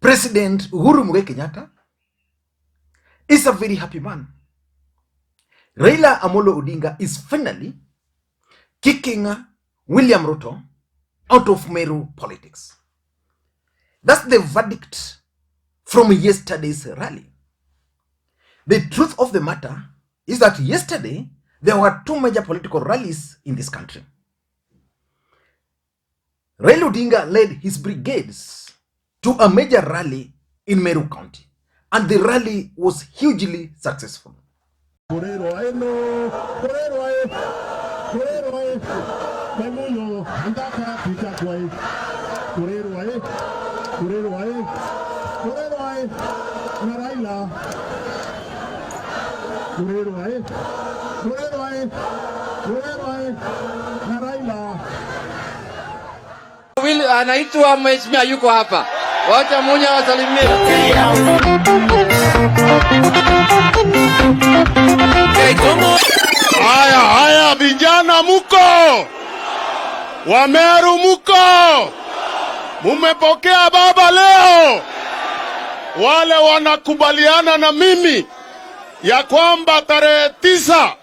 President Uhuru Kenyatta is a very happy man. Raila Odinga is finally kicking William Ruto out of Meru politics. That's the verdict from yesterday's rally. The truth of the matter is that yesterday there were two major political rallies in this country. Raila Odinga led his brigades to a major rally in Meru County, and the rally was hugely successful. Anaitwa mheshimiwa yuko hapa. Wacha Munya wasalimie. Haya vijana muko. Wameru muko. Mumepokea baba leo. Wale wanakubaliana na mimi ya kwamba tarehe 9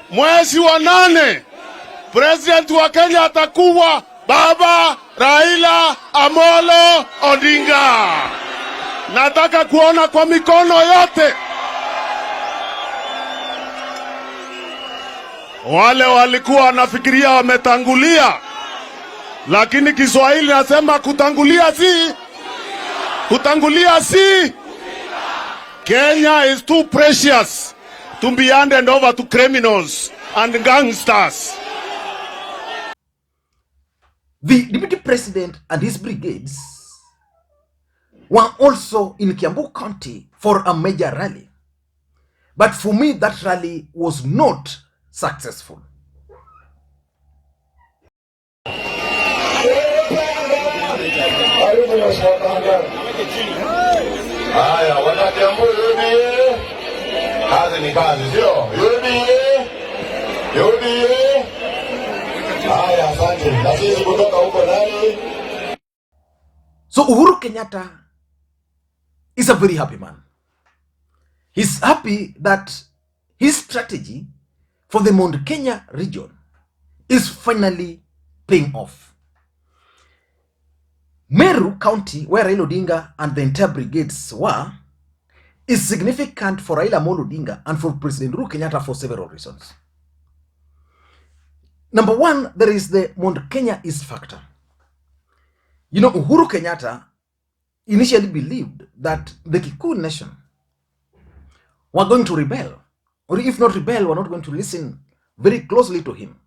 mwezi wa 8 president wa Kenya atakuwa Baba Raila Amolo Odinga. Nataka kuona kwa mikono yote. Wale walikuwa wanafikiria wametangulia, lakini Kiswahili nasema kutangulia si. Kenya is too precious to be handed over to criminals and gangsters. The deputy president and his brigades were also in Kiambu County for a major rally. But for me, that rally was not successful. So Uhuru Kenyatta is a very happy man. He's happy that his strategy for the Mount Kenya region is finally paying off. Meru County, where Raila Odinga and the entire brigades were, is significant for Raila Odinga and for President Uhuru Kenyatta for several reasons. Number one, there is the Mount Kenya East factor. You know, Uhuru Kenyatta initially believed that the Kikuyu nation were going to rebel, or if not rebel, were not going to listen very closely to him.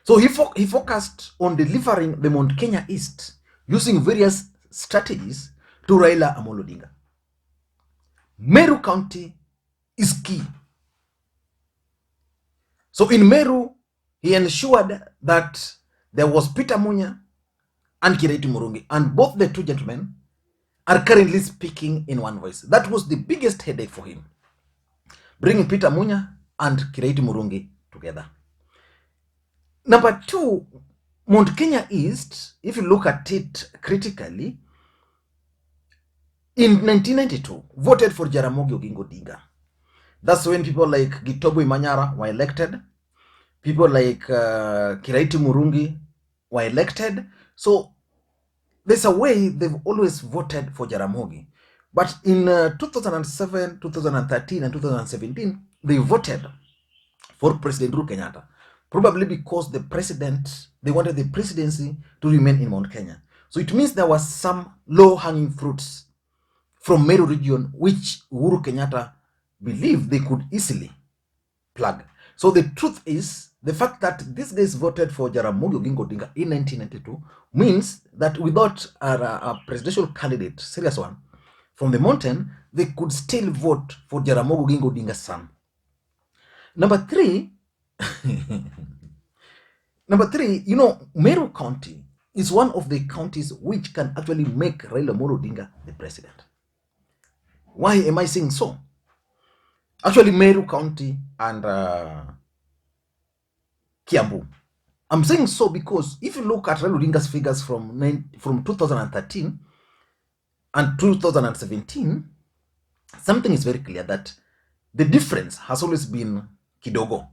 So he focused on delivering the Mount Kenya East using various strategies to Raila Odinga. Meru County is key. So in Meru, he ensured that there was Peter Munya and Kiraitu Murungi, and both the two gentlemen are currently speaking in one voice. That was the biggest headache for him, bringing Peter Munya and Kiraitu Murungi together. Number two, Mount Kenya East, if you look at it critically, in 1992, voted for Jaramogi Oginga Odinga. That's when people like Gitobo Imanyara were elected. People like Kiraitu Murungi were elected. So there's a way they've always voted for Jaramogi. But in 2007, 2013, and 2017, they voted for President Uhuru Kenyatta. Probably because they wanted the presidency to remain in Mount Kenya. So it means there was some low-hanging fruits from Meru region, which Uhuru Kenyatta believed they could easily plug. So the truth is, the fact that these guys voted for Jaramogi Oginga Odinga in 1992 means that without a presidential candidate, serious one, from the mountain, they could still vote for Jaramogi Oginga Odinga's son. Number three, you know, Meru County is one of the counties which can actually make Raila Odinga the president. Why am I saying so? Actually, Meru County and Kiambu. I'm saying so because if you look at Raila Odinga's figures from 2013, and 2017, something is very clear that the difference has always been kidogo.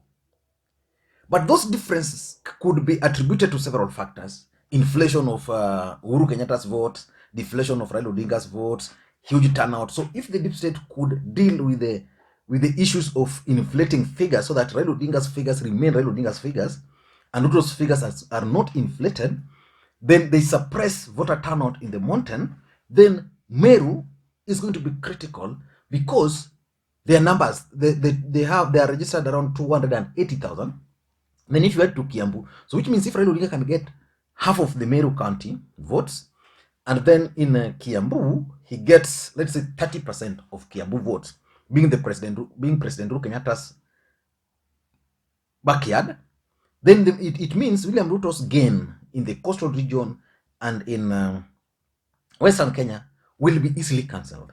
But those differences could be attributed to several factors. Inflation of Uhuru Kenyatta's votes, deflation of Raila Odinga's votes, huge turnout. So if the deep state could deal with the issues of inflating figures so that Raila Odinga's figures remain Raila Odinga's figures and Ruto's figures are not inflated, then they suppress voter turnout in the mountain, then Meru is going to be critical because their numbers, they are registered around 280,000. Then if you add to Kiambu, so which means if Raila Odinga can get half of the Meru County votes, and then in Kiambu, he gets, let's say, 30% of Kiambu votes, being President Uhuru Kenyatta's backyard, then it means William Ruto's gain in the coastal region and in Western Kenya will be easily cancelled.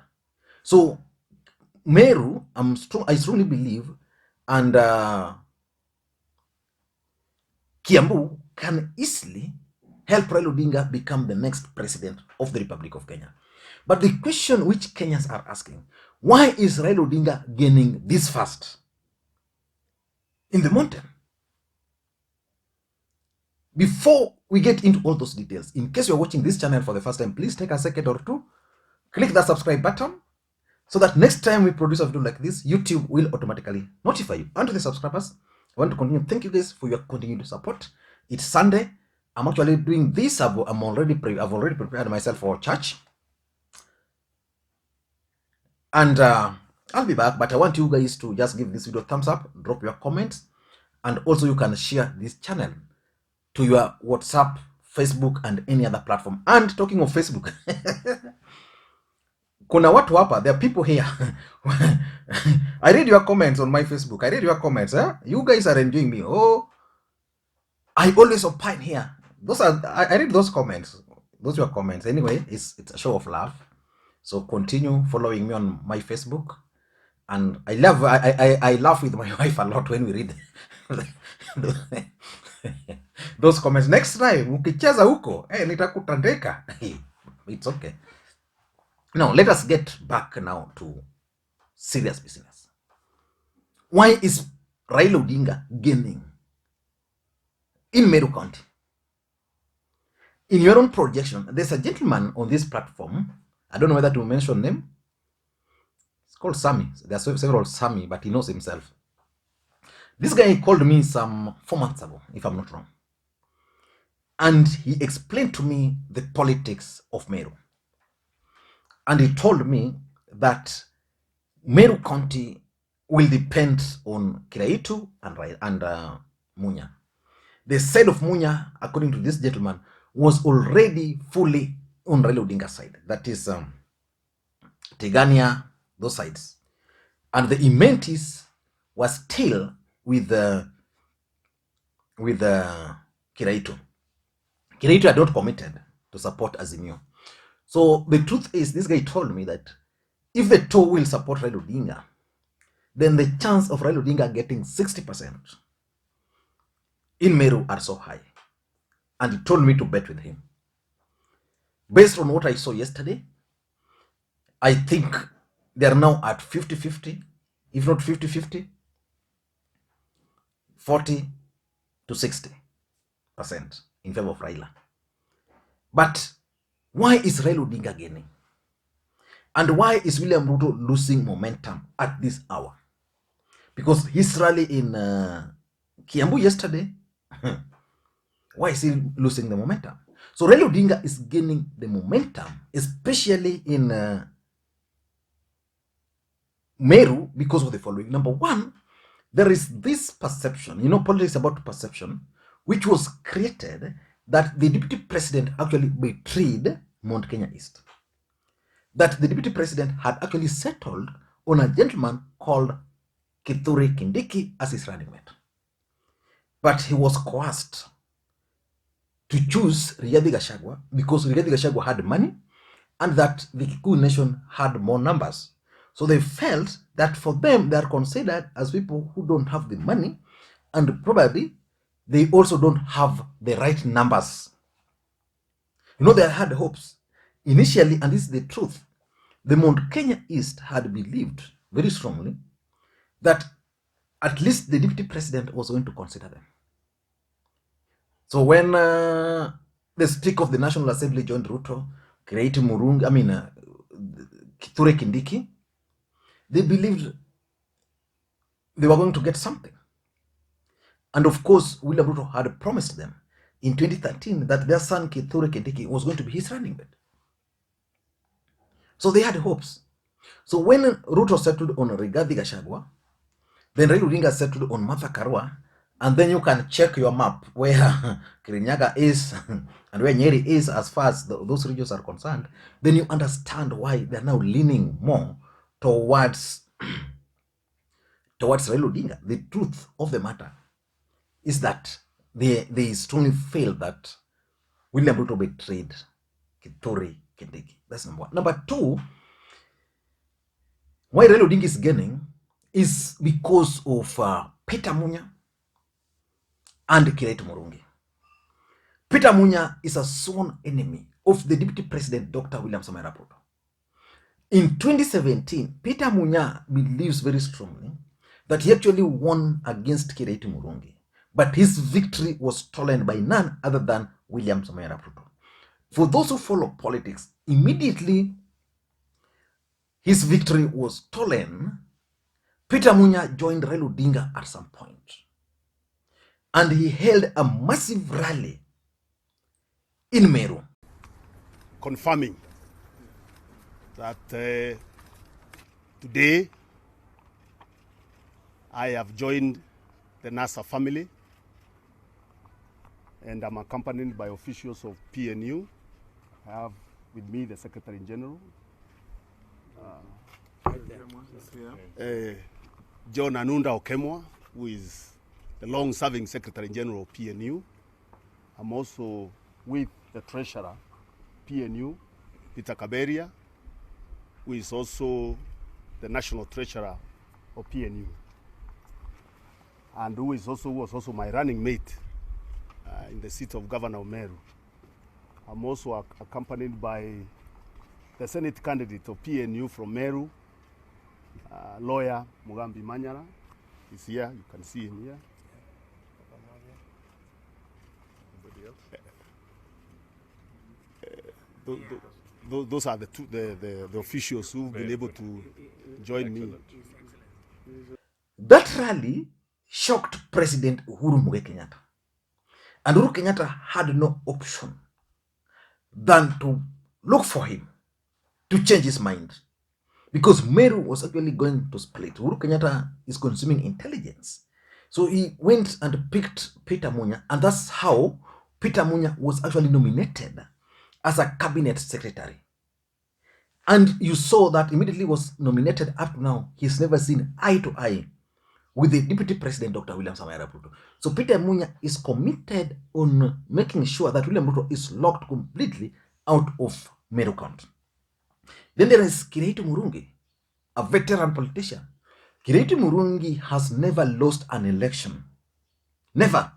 So Meru, I strongly believe, and Kiambu can easily help Raila Odinga become the next president of the Republic of Kenya. But the question which Kenyans are asking, why is Raila Odinga gaining this fast in the mountain? Before we get into all those details, in case you're watching this channel for the first time, please take a second or two, click the subscribe button, so that next time we produce a video like this, YouTube will automatically notify you. And to the subscribers, I want to continue. Thank you guys for your continued support. It's Sunday. I'm actually doing this. I've already prepared myself for church. And I'll be back, but I want you guys to just give this video a thumbs up, drop your comments, and also you can share this channel to your WhatsApp, Facebook, and any other platform. And talking of Facebook, kuna watu hapa, there are people here. I read your comments on my Facebook. I read your comments. You guys are enjoying me. Oh, I always opine here. I read those comments. Those are your comments. Anyway, it's a show of love. So continue following me on my Facebook. And I laugh with my wife a lot when we read those comments. Next time, ukicheza huko, nitakutandeka. It's okay. Now, let us get back now to serious business. Why is Raila Odinga gaining in Meru County? In your own projection, there's a gentleman on this platform. I don't know whether to mention name. It's called Sammy. There are several Sammy, but he knows himself. This guy called me some 4 months ago, if I'm not wrong. And he explained to me the politics of Meru. And he told me that Meru County will depend on Kiraitu and Munya. The side of Munya, according to this gentleman, was already fully on Raila Odinga's side. That is Tegania, those sides. And the Imentis was still with Kiraitu. Kiraitu had not committed to support Azimio. So the truth is, this guy told me that if the two will support Raila Odinga, then the chance of Raila Odinga getting 60% in Meru are so high. And he told me to bet with him. Based on what I saw yesterday, I think they are now at 50-50, if not 50-50, 40 to 60% in favor of Raila. But why is Raila Odinga gaining? And why is William Ruto losing momentum at this hour? Because his rally in Kiambu yesterday, why is he losing the momentum? So Raila Odinga is gaining the momentum, especially in Meru, because of the following. Number one, there is this perception, politics about perception, which was created that the deputy president actually betrayed Mount Kenya East. That the deputy president had actually settled on a gentleman called Kithure Kindiki as his running mate. But he was coerced to choose Rigathi Gachagua because Rigathi Gachagua had money and that the Kikuyu nation had more numbers. So they felt that for them, they are considered as people who don't have the money, and probably they also don't have the right numbers. They had hopes. Initially, and this is the truth, the Mount Kenya East had believed very strongly that at least the deputy president was going to consider them. So when the Speaker of the National Assembly joined Ruto, Kithure Kindiki, they believed they were going to get something. And of course, William Ruto had promised them in 2013 that their son Kithure Kindiki was going to be his running mate. So they had hopes. So when Ruto settled on Rigathi Gachagua, then Raila Odinga settled on Martha Karua, and then you can check your map where Kirinyaga is and where Nyeri is as far as those regions are concerned, then you understand why they're now leaning more towards Raila Odinga. The truth of the matter is that they strongly feel that William Ruto betrayed Kithure Kindiki. That's number one. Number two, why Raila Odinga is gaining is because of Peter Munya and Kiraitu Murungi. Peter Munya is a sworn enemy of the Deputy President, Dr. William Samoei Arap Ruto. In 2017, Peter Munya believes very strongly that he actually won against Kiraitu Murungi, but his victory was stolen by none other than William Samoei Arap Ruto. For those who follow politics, immediately his victory was stolen. Peter Munya joined Raila Odinga at some point, and he held a massive rally in Meru, confirming that today I have joined the NASA family, and I'm accompanied by officials of PNU. I have with me the Secretary General, John Anunda Okemwa, who is the long-serving Secretary General of PNU. I'm also with the Treasurer, PNU, Peter Kaberia, who is also the National Treasurer of PNU, and who was also my running mate in the seat of Governor of Meru. I'm also accompanied by the Senate candidate of PNU from Meru, lawyer Mugambi Manyara is here. You can see him here. Those are the officials who've been able to join me. That rally shocked President Uhuru Kenyatta. And Uhuru Kenyatta had no option than to look for him to change his mind. Because Meru was actually going to split. Uhuru Kenyatta is consuming intelligence. So he went and picked Peter Munya, and that's how Peter Munya was actually nominated as a cabinet secretary. And you saw that immediately was nominated. Up to now, he's never seen eye to eye with the Deputy President, Dr. William Samoei Arap Ruto. So Peter Munya is committed on making sure that William Ruto is locked completely out of Meru County. Then there is Kiraitu Murungi, a veteran politician. Kiraitu Murungi has never lost an election. Never.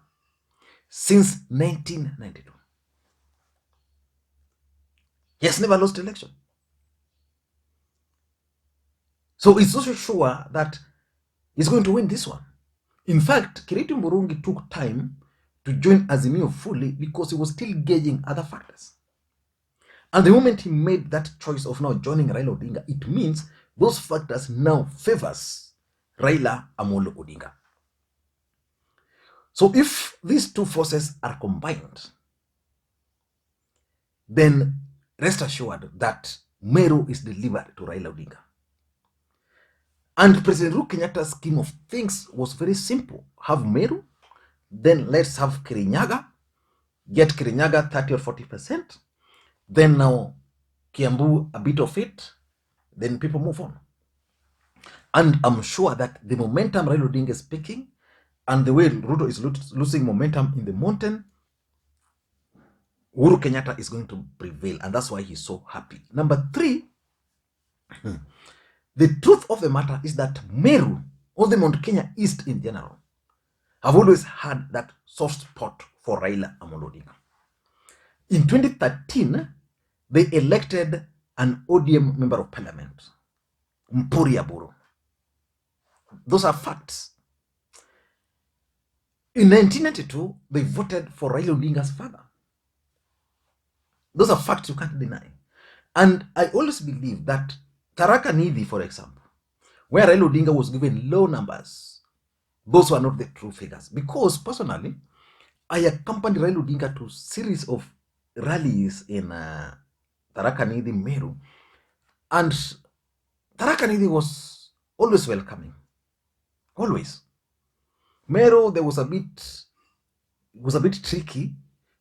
Since 1992. He has never lost an election. So it's also sure that he's going to win this one. In fact, Kiraitu Murungi took time to join Azimio fully because he was still gauging other factors. And the moment he made that choice of now joining Raila Odinga, it means those factors now favors Raila Amolo Odinga. So if these two forces are combined, then rest assured that Meru is delivered to Raila Odinga. And President Uhuru Kenyatta's scheme of things was very simple. Have Meru, then let's have Kirinyaga, get Kirinyaga 30 or 40%, then now Kiambu a bit of it, then people move on. And I'm sure that the momentum Raila Odinga is picking and the way Ruto is losing momentum in the mountain, Uhuru Kenyatta is going to prevail, and that's why he's so happy. Number three, the truth of the matter is that Meru, or the Mount Kenya East in general, have always had that soft spot for Raila Amolo Odinga. In 2013, they elected an ODM member of parliament, Mpuri Aburo. Those are facts. In 1992, they voted for Raila Odinga's father. Those are facts you can't deny. And I always believe that Tharaka Nithi, for example, where Raila Odinga was given low numbers, those were not the true figures. Because personally, I accompanied Raila Odinga to a series of rallies in Tharaka Nithi, Meru. And Tharaka Nithi was always welcoming. Always. Meru, it was a bit tricky.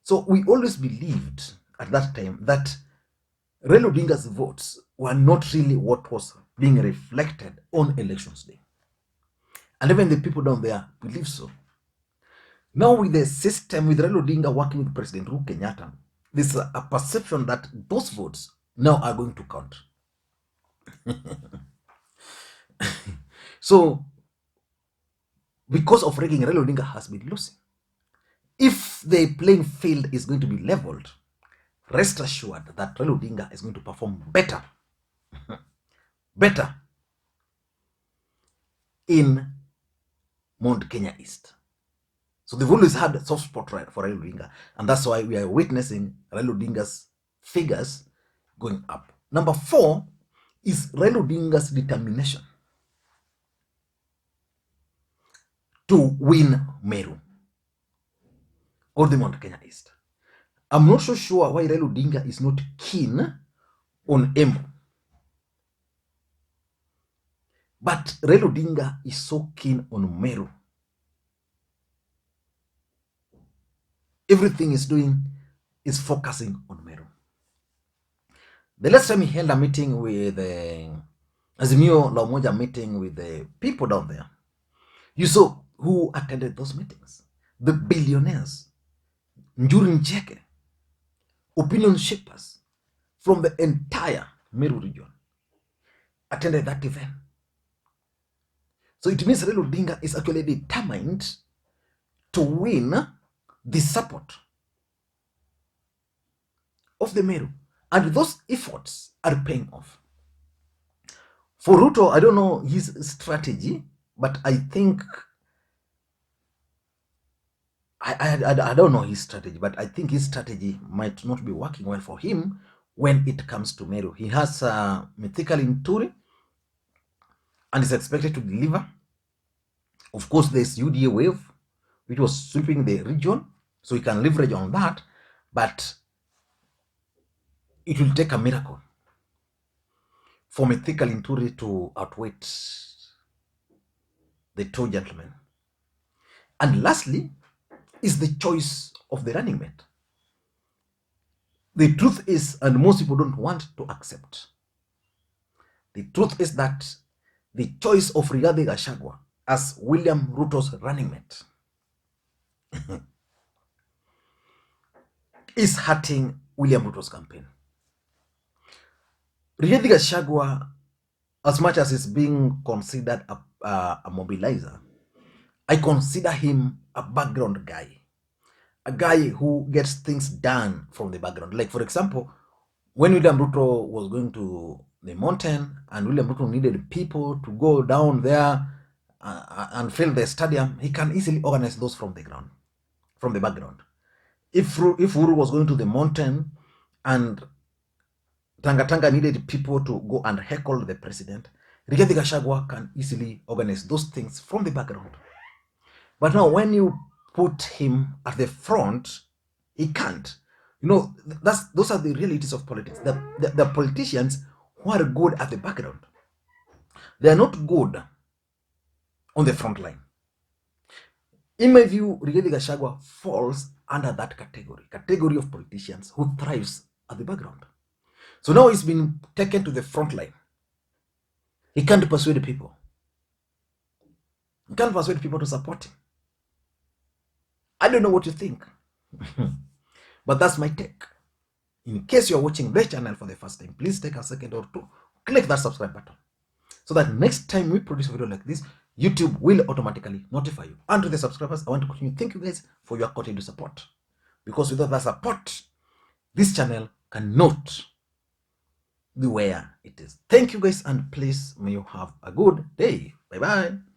So we always believed at that time that Raila Odinga's votes were not really what was being reflected on elections day. And even the people down there believe so. Now with the system, with Raila Odinga working with President Uhuru Kenyatta, there's a perception that those votes now are going to count. So, because of rigging, Raila Odinga has been losing. If the playing field is going to be leveled, rest assured that Raila Odinga is going to perform better, better in Mount Kenya East. So they've always had a soft spot for Raila Odinga, and that's why we are witnessing Raila Odinga's figures going up. Number 4 is Raila Odinga's determination to win Meru or the Mount Kenya East. I'm not so sure why Raila Odinga is not keen on Embu. But Raila Odinga is so keen on Meru. Everything he's doing is focusing on Meru. The last time he held a meeting with Azimio la Umoja meeting with the people down there, you saw who attended those meetings. The billionaires, Njuri Ncheke, opinion shapers from the entire Meru region attended that event. So it means Raila Odinga is actually determined to win the support of the Meru. And those efforts are paying off. For Ruto, I don't know his strategy, but I think, I don't know his strategy, but I think his strategy might not be working well for him when it comes to Meru. He has Mythical in Turi and is expected to deliver. Of course, there's UDA wave, which was sweeping the region, so he can leverage on that, but it will take a miracle for Mythical in Turi to outwit the two gentlemen. And lastly is the choice of the running mate. The truth is, and most people don't want to accept, the truth is that the choice of Rigathi Gachagua as William Ruto's running mate is hurting William Ruto's campaign. Rigathi Gachagua, as much as is being considered a mobilizer, I consider him a background guy. A guy who gets things done from the background. Like, for example, when William Ruto was going to the mountain and William Ruto needed people to go down there and fill the stadium, he can easily organize those from the ground, from the background. If Uhuru was going to the mountain and Tanga needed people to go and heckle the president, Rigathi Gachagua can easily organize those things from the background. But now when you put him at the front, he can't. You know, those are the realities of politics. The politicians who are good at the background, they are not good on the front line. In my view, Rigathi Gachagua falls under that category of politicians who thrives at the background. So now he's been taken to the front line. He can't persuade people. He can't persuade people to support him. I don't know what you think. But that's my take. In case you're watching this channel for the first time, please take a second or two, click that subscribe button, so that next time we produce a video like this, YouTube will automatically notify you. And to the subscribers, I want to continue. Thank you guys for your continued support. Because without that support, this channel cannot be where it is. Thank you guys, and please may you have a good day. Bye bye.